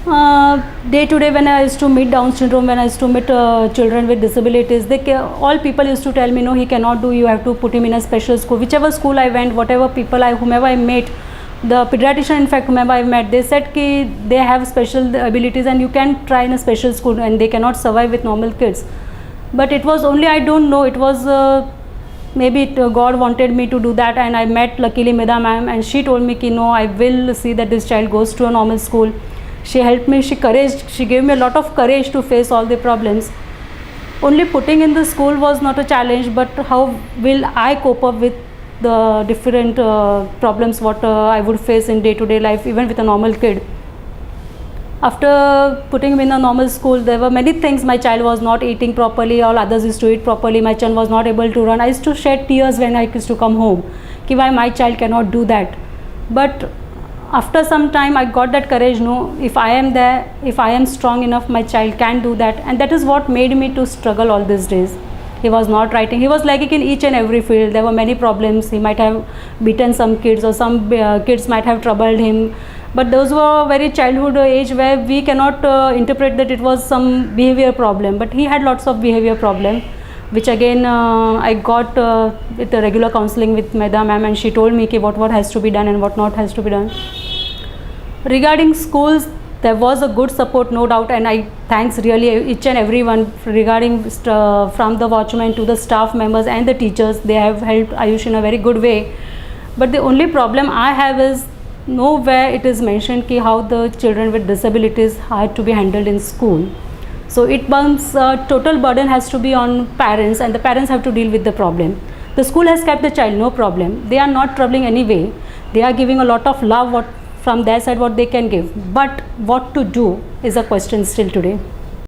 Day to day, when I used to meet Down syndrome, when I used to meet children with disabilities, all people used to tell me, no, he cannot do, you have to put him in a special school. Whichever school I went, whomever I met, the pediatrician, in fact, whomever I met, they said ki they have special abilities and you can try in a special school and they cannot survive with normal kids. But it was only, I don't know, it was maybe God wanted me to do that, and I met luckily Medha ma'am, and she told me ki no, I will see that this child goes to a normal school. She helped me, she gave me a lot of courage to face all the problems. Only putting in the school was not a challenge, but how will I cope up with the different problems what I would face in day-to-day life, even with a normal kid. After putting him in a normal school, there were many things. My child was not eating properly, all others used to eat properly, my child was not able to run. I used to shed tears when I used to come home, ki why my child cannot do that. But after some time I got that courage, no, if I am there, if I am strong enough, my child can do that. And that is what made me to struggle all these days. He was not writing, he was lacking in each and every field. There were many problems. He might have beaten some kids, or some kids might have troubled him, but those were very childhood age where we cannot interpret that it was some behavior problem. But he had lots of behavior problem, which again I got with a regular counseling with Medha ma'am, and she told me what has to be done and what not has to be done. Regarding schools, there was a good support, no doubt, and I thanks really each and everyone regarding from the watchman to the staff members and the teachers. They have helped Ayush in a very good way. But the only problem I have is nowhere it is mentioned ki how the children with disabilities are to be handled in school. So it means total burden has to be on parents, and the parents have to deal with the problem. The school has kept the child, no problem. They are not troubling anyway. They are giving a lot of love from their side what they can give. But what to do is a question still today.